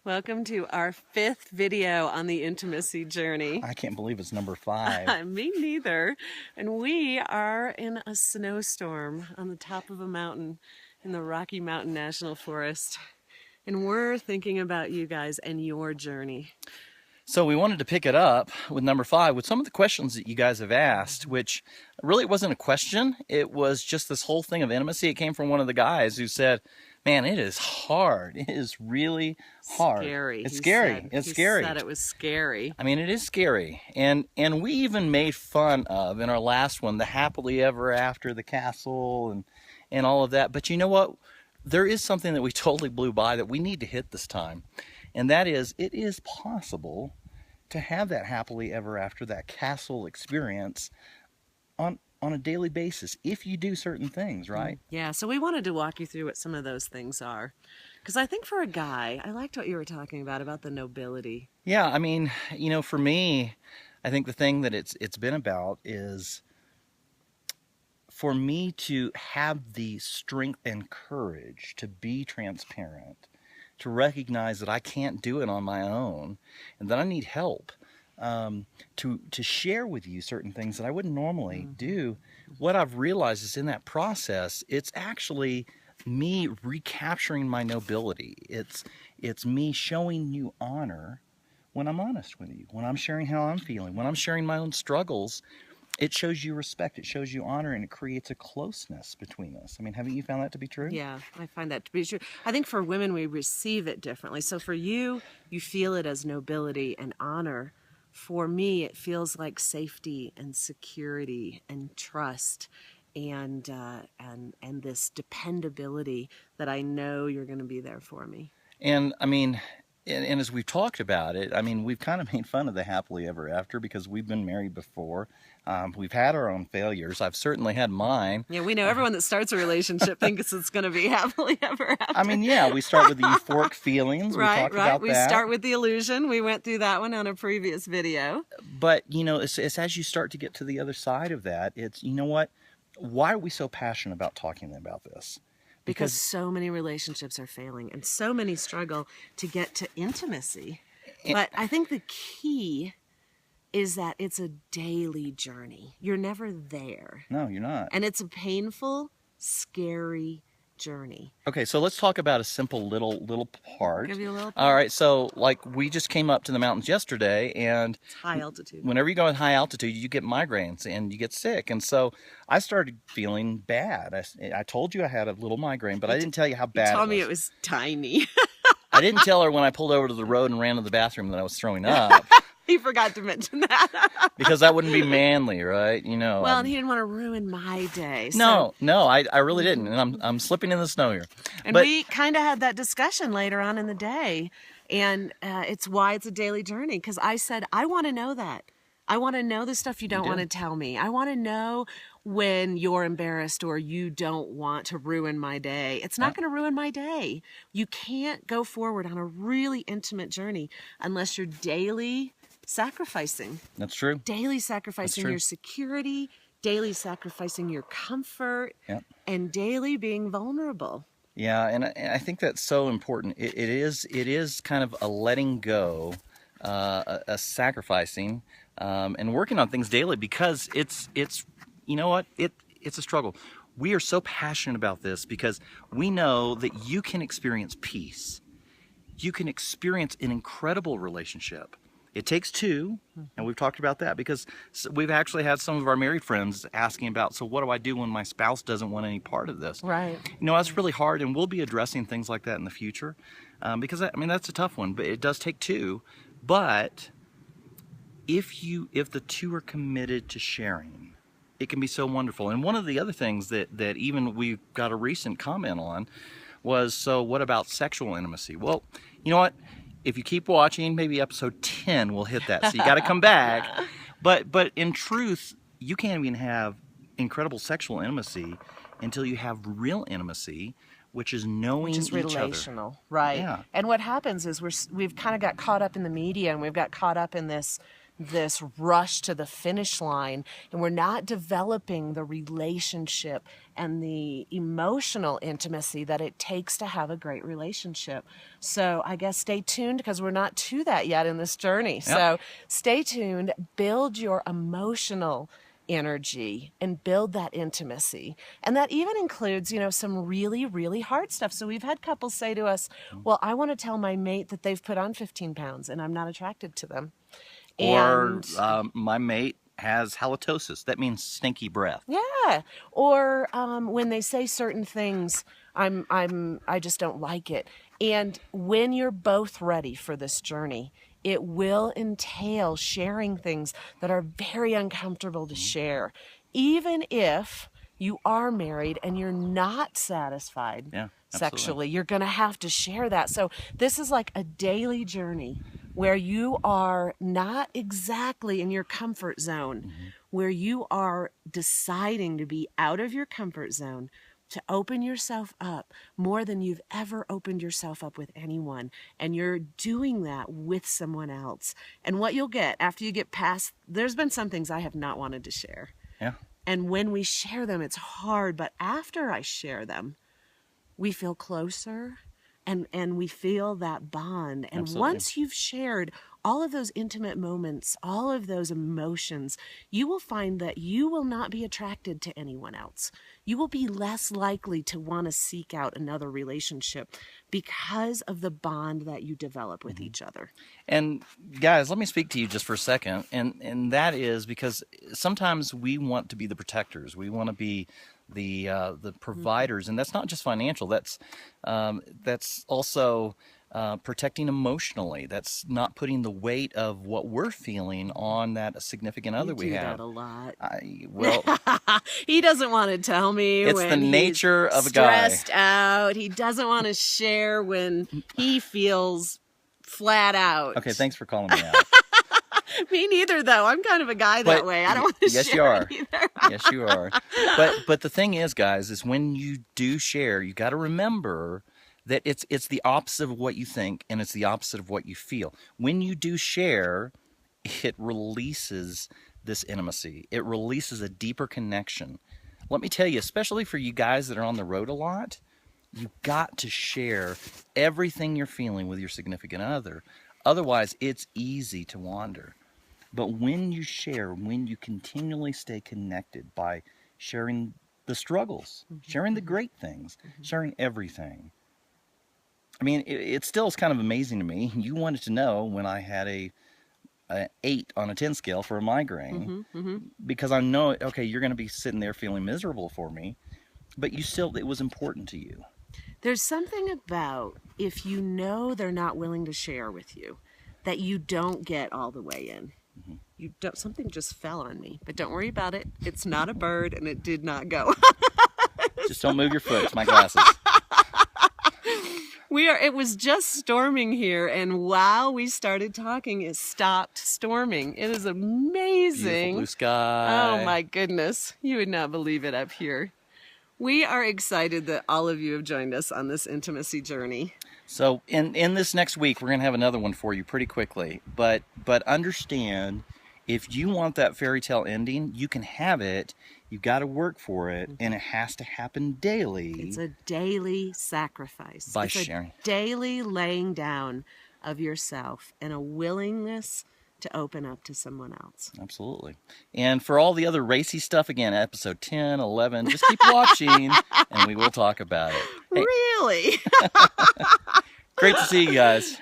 Welcome to our 5th video on the intimacy journey. I can't believe it's number 5. Me neither. And we are in a snowstorm on the top of a mountain in the Rocky Mountain National Forest. And we're thinking about you guys and your journey. So we wanted to pick it up with number 5 with some of the questions that you guys have asked, which really wasn't a question. It was just this whole thing of intimacy. It came from one of the guys who said, man, it is hard. It is really hard. Scary. It's scary. It's scary. He said it was scary. I mean, it is scary. And we even made fun of, in our last one, the happily ever after, the castle, and all of that. But you know what? There is something that we totally blew by that we need to hit this time. And that is, it is possible to have that happily ever after, that castle experience on a daily basis if you do certain things, right? Yeah, so we wanted to walk you through what some of those things are. Because I think for a guy, I liked what you were talking about the nobility. Yeah, I mean, you know, for me, I think the thing that it's been about is for me to have the strength and courage to be transparent, to recognize that I can't do it on my own and that I need help, to share with you certain things that I wouldn't normally do. What I've realized is in that process, it's actually me recapturing my nobility. It's me showing you honor when I'm honest with you, when I'm sharing how I'm feeling, when I'm sharing my own struggles. It shows you respect, it shows you honor, and it creates a closeness between us. I mean, haven't you found that to be true? Yeah, I find that to be true. I think for women, we receive it differently. So for you, you feel it as nobility and honor. For me, it feels like safety and security and trust and this dependability that I know you're going to be there for me. And I mean, and as we've talked about it, I mean, we've kind of made fun of the happily ever after because we've been married before. We've had our own failures. I've certainly had mine. Yeah, we know everyone that starts a relationship thinks it's going to be happily ever after. I mean, yeah, we start with the euphoric feelings. We talked about that. We start with the illusion. We went through that one on a previous video. But, you know, it's as you start to get to the other side of that, it's, you know what? Why are we so passionate about talking about this? Because so many relationships are failing and so many struggle to get to intimacy. But I think the key is that it's a daily journey. You're never there. No, you're not. And it's a painful, scary journey. Okay, so let's talk about a simple little part. Give you a little part. All right, so like we just came up to the mountains yesterday, and it's high altitude. Whenever you go in high altitude, you get migraines and you get sick. And so I started feeling bad. I told you I had a little migraine, but I didn't tell you how bad it was. You told me it was tiny. I didn't tell her when I pulled over to the road and ran to the bathroom that I was throwing up. He forgot to mention that. Because that wouldn't be manly, right? You know. Well, and he didn't want to ruin my day. So. No, I really didn't. And I'm slipping in the snow here. And we kind of had that discussion later on in the day. And it's why it's a daily journey. Because I said, I want to know that. I want to know the stuff you don't want to tell me. I want to know when you're embarrassed or you don't want to ruin my day. It's not going to ruin my day. You can't go forward on a really intimate journey unless you're daily sacrificing. That's true. Daily sacrificing your security, daily sacrificing your comfort, and daily being vulnerable. Yeah, and I think that's so important. It is kind of a letting go, a sacrificing, and working on things daily because it's you know what? It's a struggle. We are so passionate about this because we know that you can experience peace. You can experience an incredible relationship. It takes two, and we've talked about that because we've actually had some of our married friends asking about, so what do I do when my spouse doesn't want any part of this? Right. You know, that's really hard, and we'll be addressing things like that in the future because, I mean, that's a tough one, but it does take two. But if the two are committed to sharing, it can be so wonderful. And one of the other things that even we got a recent comment on was, so what about sexual intimacy? Well, you know what? If you keep watching, maybe episode 10 will hit that. So you got to come back. But in truth, you can't even have incredible sexual intimacy until you have real intimacy, which is knowing each other. Relational, right? Yeah. And what happens is we've kind of got caught up in the media, and we've got caught up in this this rush to the finish line, and we're not developing the relationship and the emotional intimacy that it takes to have a great relationship. So I guess stay tuned, because we're not to that yet in this journey. Yep. So stay tuned, build your emotional energy and build that intimacy. And that even includes, some really, really hard stuff. So we've had couples say to us, well, I want to tell my mate that they've put on 15 pounds and I'm not attracted to them. Or my mate has halitosis. That means stinky breath. Yeah. Or when they say certain things, I just don't like it. And when you're both ready for this journey, it will entail sharing things that are very uncomfortable to share. Even if you are married and you're not satisfied sexually, you're going to have to share that. So this is like a daily journey where you are not exactly in your comfort zone, where you are deciding to be out of your comfort zone, to open yourself up more than you've ever opened yourself up with anyone. And you're doing that with someone else. And what you'll get after you get past, there's been some things I have not wanted to share. Yeah. And when we share them, it's hard. But after I share them, we feel closer and we feel that bond. And once you've shared all of those intimate moments, all of those emotions, you will find that you will not be attracted to anyone else. You will be less likely to want to seek out another relationship because of the bond that you develop with each other. And guys, let me speak to you just for a second. And that is because sometimes we want to be the protectors. We want to be the providers, and that's not just financial. That's also protecting emotionally. That's not putting the weight of what we're feeling on that significant other we have. You do that a lot. Well, he doesn't want to tell me it's when the nature he's of a guy. Stressed out. He doesn't want to share when he feels flat out. Okay, thanks for calling me out. Me neither, though. I'm kind of a guy that way. I don't want to share. Yes, you are. Either. Yes, you are. But the thing is, guys, is when you do share, you got to remember that it's the opposite of what you think, and it's the opposite of what you feel. When you do share, it releases this intimacy. It releases a deeper connection. Let me tell you, especially for you guys that are on the road a lot, you've got to share everything you're feeling with your significant other. Otherwise, it's easy to wander. But when you share, when you continually stay connected by sharing the struggles, sharing the great things, sharing everything. I mean, it still is kind of amazing to me. You wanted to know when I had a 8 on a 10 scale for a migraine, because I know, okay, you're going to be sitting there feeling miserable for me, but it was important to you. There's something about if you know they're not willing to share with you, that you don't get all the way in. You don't. Something just fell on me, but don't worry about it. It's not a bird, and it did not go. Just don't move your foot. It's my glasses. It was just storming here, and while we started talking, it stopped storming. It is amazing. Beautiful blue sky. Oh my goodness. You would not believe it up here. We are excited that all of you have joined us on this intimacy journey. So in this next week, we're going to have another one for you pretty quickly. But understand, if you want that fairy tale ending, you can have it. You've got to work for it, and it has to happen daily. It's a daily sacrifice. By sharing. A daily laying down of yourself and a willingness to open up to someone else. Absolutely. And for all the other racy stuff, again, episode 10, 11, just keep watching, and we will talk about it. Hey. Really? Great to see you guys.